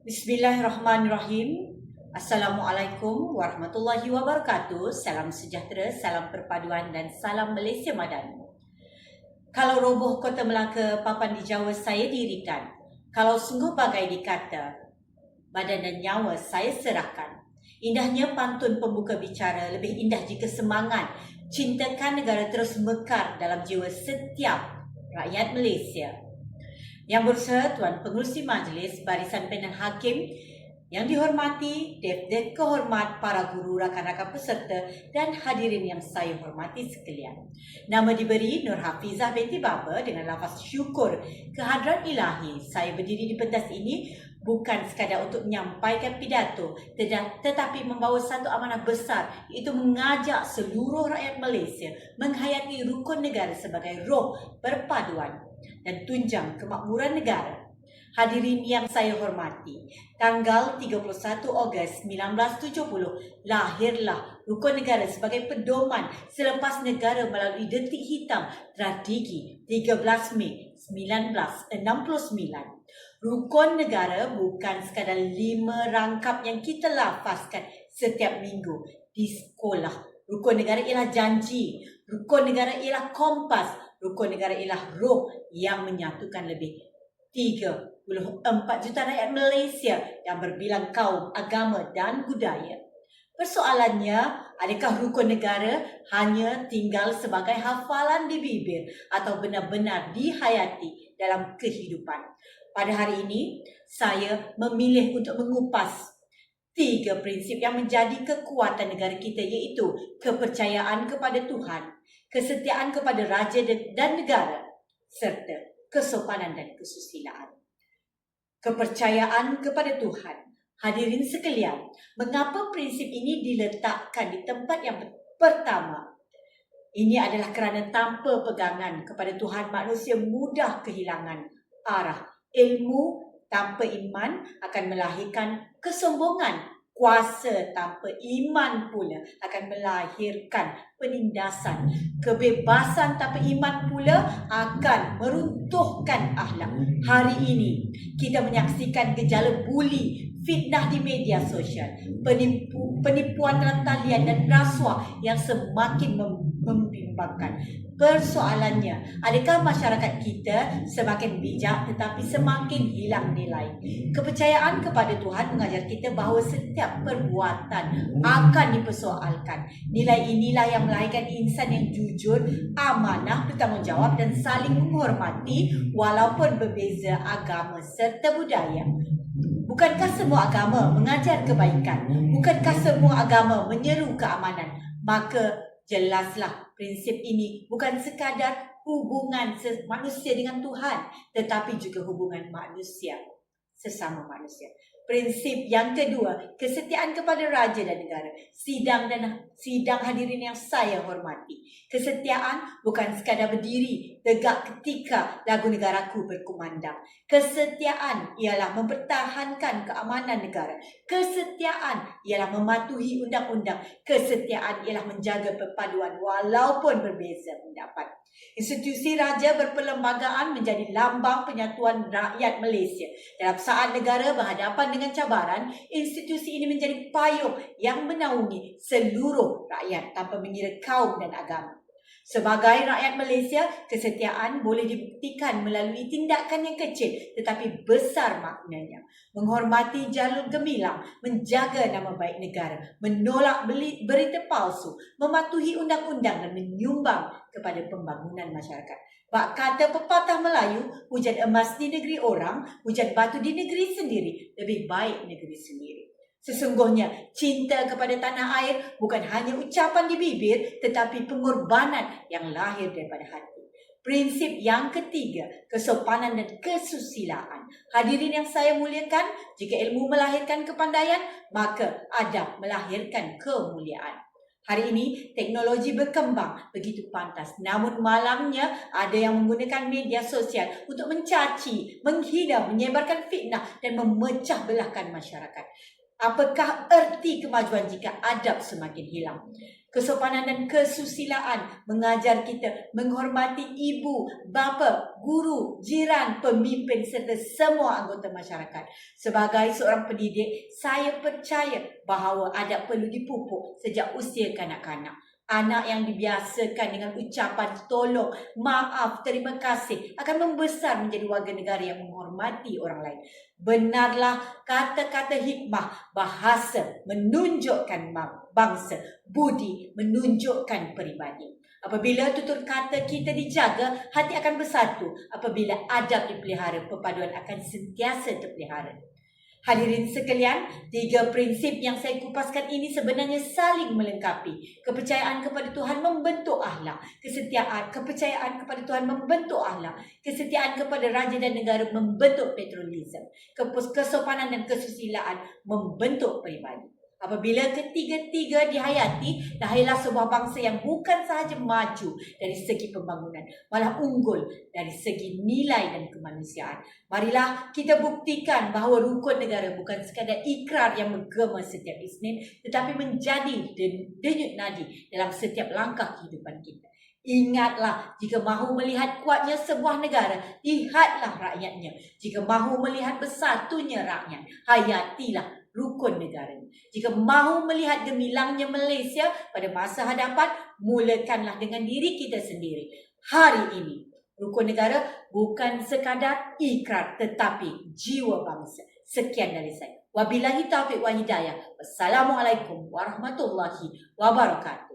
Bismillahirrahmanirrahim. Assalamualaikum warahmatullahi wabarakatuh. Salam sejahtera, salam perpaduan dan salam Malaysia Madani. Kalau roboh kota Melaka, papan di Jawa saya dirikan. Kalau sungguh bagai dikata, badan dan nyawa saya serahkan. Indahnya pantun pembuka bicara, lebih indah jika semangat cintakan negara terus mekar dalam jiwa setiap rakyat Malaysia. Yang berusaha Tuan Pengerusi Majlis, Barisan Panel Hakim yang dihormati, Dev kehormat para guru, rakan-rakan peserta dan hadirin yang saya hormati sekalian. Nama diberi Nur Hafizah binti Baba dengan lafaz syukur kehadrat ilahi. Saya berdiri di pentas ini bukan sekadar untuk menyampaikan pidato, tetapi membawa satu amanah besar, iaitu mengajak seluruh rakyat Malaysia menghayati rukun negara sebagai roh perpaduan dan tunjang kemakmuran negara. Hadirin yang saya hormati, tanggal 31 Ogos 1970 lahirlah rukun negara sebagai pedoman selepas negara melalui detik hitam tragedi 13 Mei 1969. Rukun negara bukan sekadar 5 rangkap yang kita lafazkan setiap minggu di sekolah. Rukun negara ialah janji, rukun negara ialah kompas, rukun negara ialah roh yang menyatukan lebih 34 juta rakyat Malaysia yang berbilang kaum, agama dan budaya. Persoalannya, adakah rukun negara hanya tinggal sebagai hafalan di bibir atau benar-benar dihayati dalam kehidupan? Pada hari ini, saya memilih untuk mengupas 3 prinsip yang menjadi kekuatan negara kita, iaitu kepercayaan kepada Tuhan, kesetiaan kepada raja dan negara, serta kesopanan dan kesusilaan. Kepercayaan kepada Tuhan. Hadirin sekalian, mengapa prinsip ini diletakkan di tempat yang pertama? Ini adalah kerana tanpa pegangan kepada Tuhan, manusia mudah kehilangan arah. Ilmu tanpa iman akan melahirkan kesombongan. Kuasa tanpa iman pula akan melahirkan penindasan. Kebebasan tanpa iman pula akan meruntuhkan akhlak. Hari ini kita menyaksikan gejala buli, fitnah di media sosial, penipuan dalam talian dan rasuah yang semakin membimbangkan. Persoalannya, adakah masyarakat kita semakin bijak tetapi semakin hilang nilai? Kepercayaan kepada Tuhan mengajar kita bahawa setiap perbuatan akan dipersoalkan. Nilai inilah yang melahirkan insan yang jujur, amanah, bertanggungjawab dan saling menghormati walaupun berbeza agama serta budaya. Bukankah semua agama mengajar kebaikan? Bukankah semua agama menyeru keamanan? Maka jelaslah prinsip ini bukan sekadar hubungan manusia dengan Tuhan, tetapi juga hubungan manusia sesama manusia. Prinsip yang kedua, kesetiaan kepada raja dan negara. Sidang hadirin yang saya hormati. Kesetiaan bukan sekadar berdiri tegak ketika lagu negaraku berkumandang. Kesetiaan ialah mempertahankan keamanan negara. Kesetiaan ialah mematuhi undang-undang. Kesetiaan ialah menjaga perpaduan walaupun berbeza pendapat. Institusi raja berperlembagaan menjadi lambang penyatuan rakyat Malaysia. Dalam saat negara berhadapan dengan cabaran, institusi ini menjadi payung yang menaungi seluruh rakyat tanpa mengira kaum dan agama. Sebagai rakyat Malaysia, kesetiaan boleh dibuktikan melalui tindakan yang kecil tetapi besar maknanya. Menghormati jalur gemilang, menjaga nama baik negara, menolak berita palsu, mematuhi undang-undang dan menyumbang kepada pembangunan masyarakat. Bak kata pepatah Melayu, hujan emas di negeri orang, hujan batu di negeri sendiri, lebih baik negeri sendiri. Sesungguhnya, cinta kepada tanah air bukan hanya ucapan di bibir, tetapi pengorbanan yang lahir daripada hati. Prinsip yang ketiga, kesopanan dan kesusilaan. Hadirin yang saya muliakan, jika ilmu melahirkan kepandaian, maka adab melahirkan kemuliaan. Hari ini, teknologi berkembang begitu pantas. Namun malangnya, ada yang menggunakan media sosial untuk mencaci, menghina, menyebarkan fitnah dan memecah belahkan masyarakat. Apakah erti kemajuan jika adab semakin hilang? Kesopanan dan kesusilaan mengajar kita menghormati ibu, bapa, guru, jiran, pemimpin serta semua anggota masyarakat. Sebagai seorang pendidik, saya percaya bahawa adab perlu dipupuk sejak usia kanak-kanak. Anak yang dibiasakan dengan ucapan tolong, maaf, terima kasih akan membesar menjadi warga negara yang menghormati orang lain. Benarlah kata-kata hikmah, bahasa menunjukkan bangsa, budi menunjukkan peribadi. Apabila tutur kata kita dijaga, hati akan bersatu. Apabila adab dipelihara, perpaduan akan sentiasa terpelihara. Hadirin sekalian, 3 prinsip yang saya kupaskan ini sebenarnya saling melengkapi. Kepercayaan kepada Tuhan membentuk akhlak. Kepercayaan kepada Tuhan membentuk akhlak. Kesetiaan kepada raja dan negara membentuk patriotisme. Kesopanan dan kesusilaan membentuk peribadi. Apabila ketiga-tiga dihayati, lahirlah sebuah bangsa yang bukan sahaja maju dari segi pembangunan, malah unggul dari segi nilai dan kemanusiaan. Marilah kita buktikan bahawa rukun negara bukan sekadar ikrar yang menggema setiap Isnin, tetapi menjadi denyut nadi dalam setiap langkah kehidupan kita. Ingatlah, jika mahu melihat kuatnya sebuah negara, lihatlah rakyatnya. Jika mahu melihat bersatunya rakyat, hayatilah rukun negara. Jika mahu melihat gemilangnya Malaysia pada masa hadapan, mulakanlah dengan diri kita sendiri. Hari ini, rukun negara bukan sekadar ikrar tetapi jiwa bangsa. Sekian dari saya. Wabillahi taufiq wa hidayah. Wassalamualaikum warahmatullahi wabarakatuh.